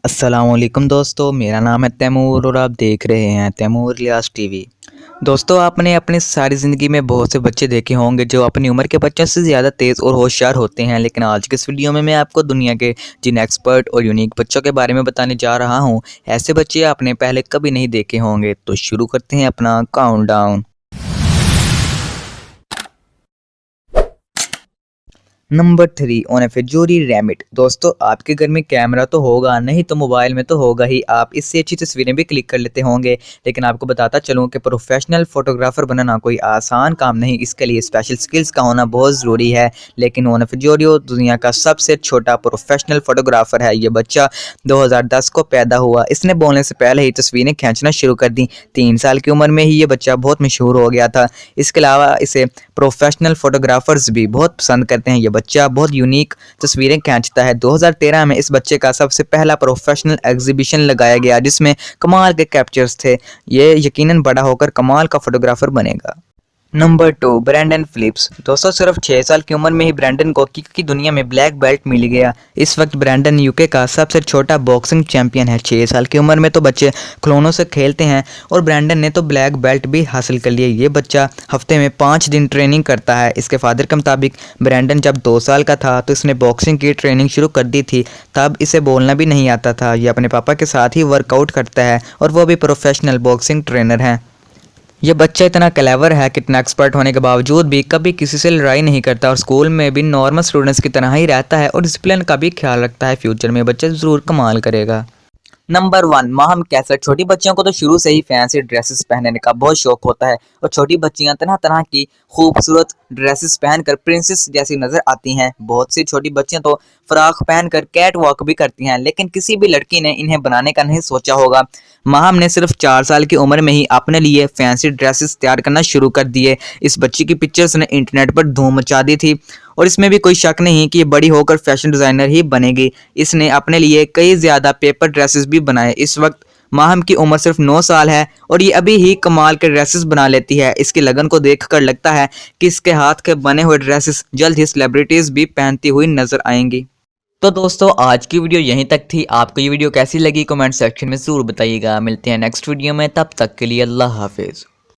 अस्सलामुअलैकुम दोस्तों, मेरा नाम है तैमूर और आप देख रहे हैं तैमूर इलियास टीवी। दोस्तों, आपने अपनी सारी ज़िंदगी में बहुत से बच्चे देखे होंगे जो अपनी उम्र के बच्चों से ज़्यादा तेज़ और होशियार होते हैं, लेकिन आज के इस वीडियो में मैं आपको दुनिया के जिन एक्सपर्ट और यूनिक बच्चों के बारे में बताने जा रहा हूं। ऐसे बच्चे आपने पहले कभी नहीं देखे होंगे। तो शुरू करते हैं अपना काउंटडाउन। नंबर 3 ऑन एफेजोरी रैमिट। दोस्तों, आपके घर में कैमरा तो होगा नहीं तो मोबाइल में तो होगा ही, आप इससे अच्छी तस्वीरें भी क्लिक कर लेते होंगे। लेकिन आपको बताता चलूं कि प्रोफेशनल फोटोग्राफर बनना कोई आसान काम नहीं, इसके लिए स्पेशल स्किल्स का होना बहुत ज़रूरी है। लेकिन ऑन एफेजोरियो दुनिया का सबसे छोटा प्रोफेशनल फोटोग्राफर है। ये बच्चा 2010 को पैदा हुआ। इसने बोलने से पहले ही तस्वीरें खींचना शुरू कर दी। 3 साल की उम्र में ही ये बच्चा बहुत मशहूर हो गया था। इसके अलावा इसे प्रोफेशनल फोटोग्राफर्स भी बहुत पसंद करते हैं। ये बच्चा बहुत यूनिक तस्वीरें खींचता है। 2013 में इस बच्चे का सबसे पहला प्रोफेशनल एग्जीबिशन लगाया गया जिसमें कमाल के कैप्चर्स थे। ये यकीनन बड़ा होकर कमाल का फोटोग्राफर बनेगा। Number 2 Brandon Phillips. दोस्तों, सिर्फ 6 साल की उम्र में ही ब्रैंडन को किक की दुनिया में ब्लैक बेल्ट मिल गया। इस वक्त ब्रैंडन यूके का सबसे छोटा बॉक्सिंग चैंपियन है। 6 साल की उम्र में तो बच्चे खिलौनों से खेलते हैं और ब्रैंडन ने तो ब्लैक बेल्ट भी हासिल कर लिया। ये बच्चा हफ्ते में 5 दिन ट्रेनिंग करता है। इसके फादर के मुताबिक ब्रैंडन जब 2 साल का था तो इसने बॉक्सिंग की ट्रेनिंग शुरू कर दी थी। तब इसे बोलना भी नहीं आता था। ये अपने पापा के साथ ही वर्कआउट करता है और वो भी प्रोफेशनल बॉक्सिंग ट्रेनर हैं। ये बच्चा इतना क्लेवर है कि इतना एक्सपर्ट होने के बावजूद भी कभी किसी से लड़ाई नहीं करता और स्कूल में भी नॉर्मल स्टूडेंट्स की तरह ही रहता है और डिसिप्लिन का भी ख्याल रखता है। फ्यूचर में बच्चा ज़रूर कमाल करेगा। नंबर 1 माहम कैसर। छोटी बच्चियों को तो शुरू से ही फैंसी ड्रेसेस पहनने का बहुत शौक होता है और छोटी बच्चियां तरह तरह की खूबसूरत ड्रेसेस पहनकर प्रिंसेस जैसी नजर आती हैं। बहुत सी छोटी बच्चियां तो फ्रॉक पहनकर कैट वॉक भी करती हैं, लेकिन किसी भी लड़की ने इन्हें बनाने का नहीं सोचा होगा। माहम ने सिर्फ 4 साल की उम्र में ही अपने लिए फैंसी ड्रेसेस तैयार करना शुरू कर दिए। इस बच्ची की पिक्चर्स ने इंटरनेट पर धूम मचा दी थी और इसमें भी कोई शक नहीं कि ये बड़ी होकर फैशन डिज़ाइनर ही बनेगी। इसने अपने लिए कई ज़्यादा पेपर ड्रेसेस भी बनाए। इस वक्त माहम की उम्र सिर्फ 9 साल है और ये अभी ही कमाल के ड्रेसेस बना लेती है। इसकी लगन को देखकर लगता है कि इसके हाथ के बने हुए ड्रेसेस जल्द ही सेलिब्रिटीज़ भी पहनती हुई नजर आएंगी। तो दोस्तों, आज की वीडियो यहीं तक थी। आपको ये वीडियो कैसी लगी कमेंट सेक्शन में ज़रूर बताइएगा। मिलते हैं नेक्स्ट वीडियो में, तब तक के लिए अल्लाह हाफिज़।